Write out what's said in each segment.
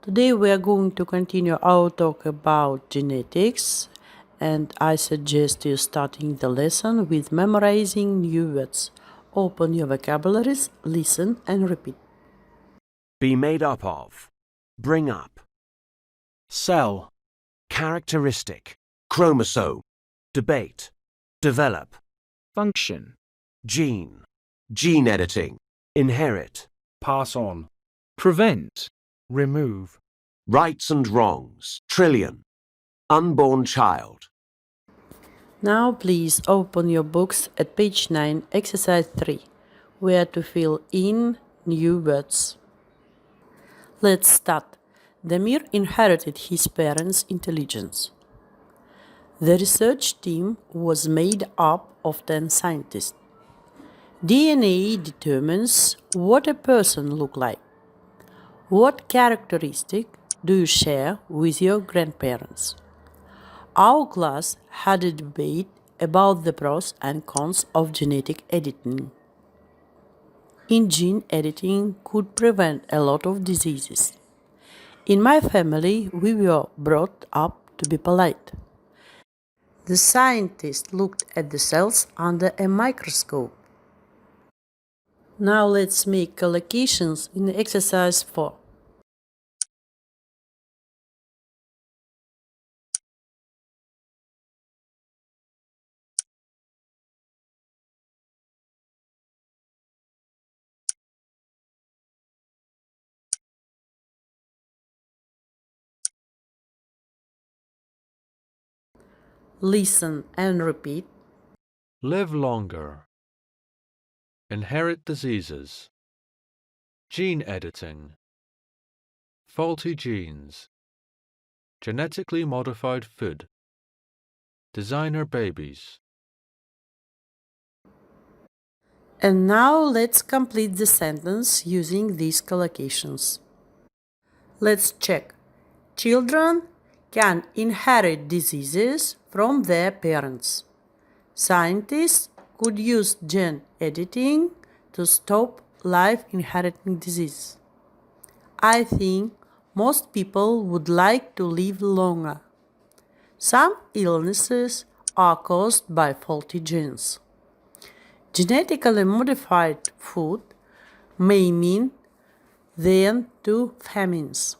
Today we are going to continue our talk about genetics, and I suggest you starting the lesson with memorizing new words. Open your vocabularies, listen and repeat. Be made up of. Bring up. Cell, Characteristic. Chromosome. Debate. Develop. function, Gene. Gene editing. Inherit. pass on, prevent, remove, Rights and wrongs. Trillion. Unborn child. Now please open your books at page 9, exercise 3, where to fill in new words. Let's start. Damir inherited his parents' intelligence. The research team was made up of 10 scientists. DNA determines what a person looks like. What characteristic do you share with your grandparents? Our class had a debate about the pros and cons of genetic editing. In gene editing could prevent a lot of diseases. In my family, we were brought up to be polite. The scientist looked at the cells under a microscope. Now let's make collocations in exercise 4. Listen and repeat. live longer, inherit diseases, gene editing, faulty genes, genetically modified food, designer babies. And now let's complete the sentence using these collocations. Let's check. Children can inherit diseases from their parents. Scientists could use gene editing to stop life-inheriting disease. I think most people would like to live longer. Some illnesses are caused by faulty genes. Genetically modified food may mean the end to famines.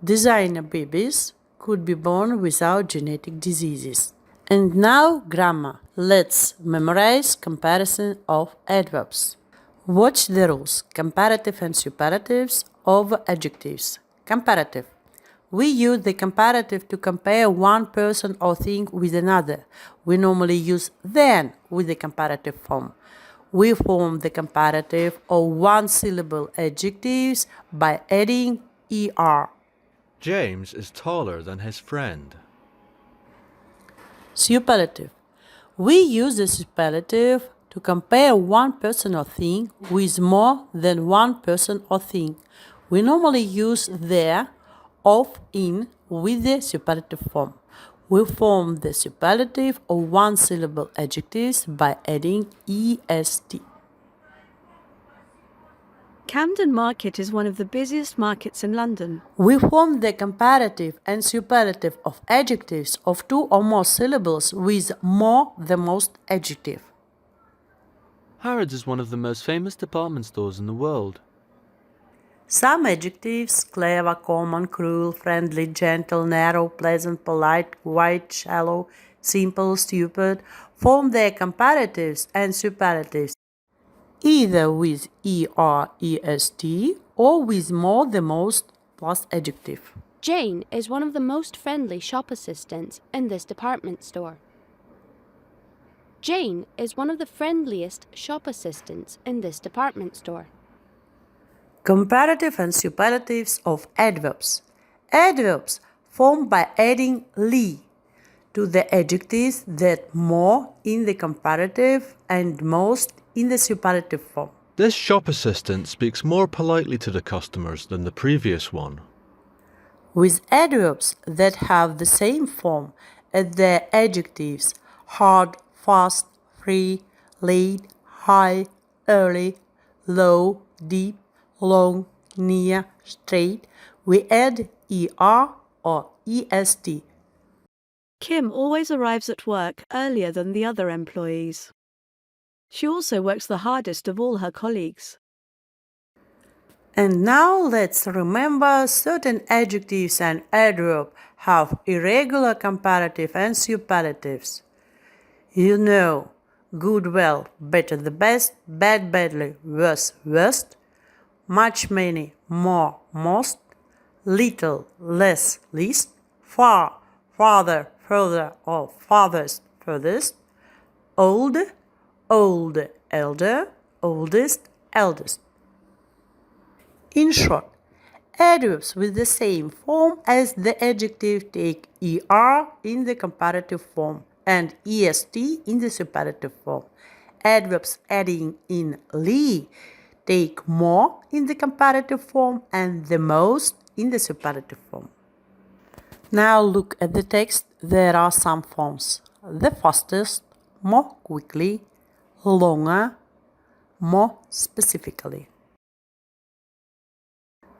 Designer babies could be born without genetic diseases. And now grammar. Let's memorize comparison of adverbs. Watch the rules. Comparative and superlatives of adjectives. Comparative. We use the comparative to compare one person or thing with another. We normally use then with the comparative form. We form the comparative of one-syllable adjectives by adding er. James is taller than his friend. Superlative. We use the superlative to compare one person or thing with more than one person or thing. We normally use there, of, in with the superlative form. We form the superlative of one-syllable adjectives by adding est. Camden Market is one of the busiest markets in London. We form the comparative and superlative of adjectives of two or more syllables with more the most adjective. Harrods is one of the most famous department stores in the world. Some adjectives, clever, common, cruel, friendly, gentle, narrow, pleasant, polite, white, shallow, simple, stupid, form their comparatives and superlatives either with est or with more the most plus adjective. Jane is one of the most friendly shop assistants in this department store. Jane is one of the friendliest shop assistants in this department store. Comparative and superlatives of adverbs. Adverbs formed by adding "ly" to the adjectives that more in the comparative and most in the superlative form. This shop assistant speaks more politely to the customers than the previous one. With adverbs that have the same form as their adjectives hard, fast, free, late, high, early, low, deep, long, near, straight, we add ER or EST. Kim always arrives at work earlier than the other employees. She also works the hardest of all her colleagues. And now let's remember certain adjectives and adverbs have irregular comparative and superlatives. You know, good, well, better, the best, bad, badly, worse, worst, much, many, more, most, little, less, least, far, farther, further, or farthest, furthest, old, old, elder, oldest, eldest. In short, adverbs with the same form as the adjective take er in the comparative form and est in the superlative form. Adverbs adding in ly take more in the comparative form and the most in the superlative form. Now look at the text. There are some forms: the fastest, more quickly, longer, more specifically.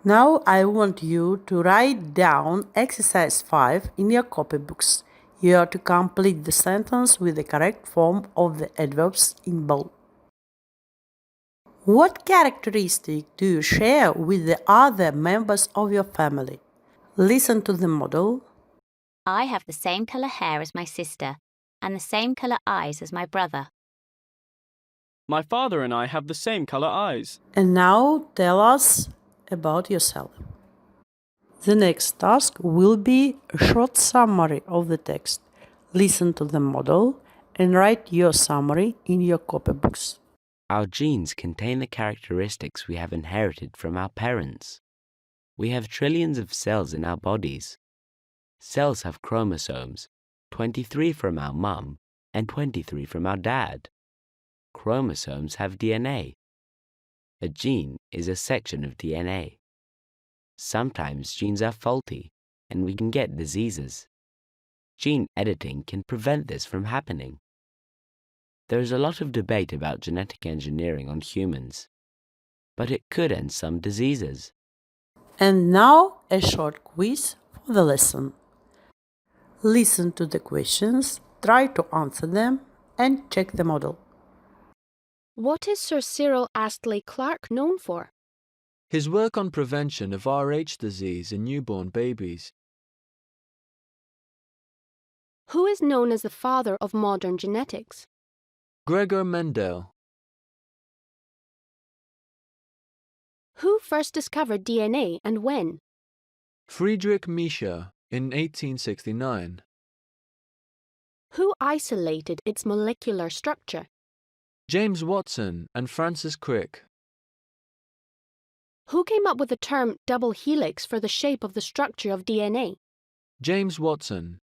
Now I want you to write down exercise 5 in your copybooks. You are to complete the sentence with the correct form of the adverbs in bold. What characteristic do you share with the other members of your family? Listen to the model. I have the same colour hair as my sister and the same colour eyes as my brother. My father and I have the same colour eyes. And now tell us about yourself. The next task will be a short summary of the text. Listen to the model and write your summary in your copybooks. Our genes contain the characteristics we have inherited from our parents. We have trillions of cells in our bodies. Cells have chromosomes, 23 from our mum and 23 from our dad. Chromosomes have DNA. A gene is a section of DNA. Sometimes genes are faulty and we can get diseases. Gene editing can prevent this from happening. There is a lot of debate about genetic engineering on humans, but it could end some diseases. And now a short quiz for the lesson. Listen to the questions, try to answer them, and check the model. What is Sir Cyril Astley Clark known for? His work on prevention of Rh disease in newborn babies. Who is known as the father of modern genetics? Gregor Mendel. Who first discovered DNA and when? Friedrich Miescher in 1869. Who isolated its molecular structure? James Watson and Francis Crick. Who came up with the term double helix for the shape of the structure of DNA? James Watson.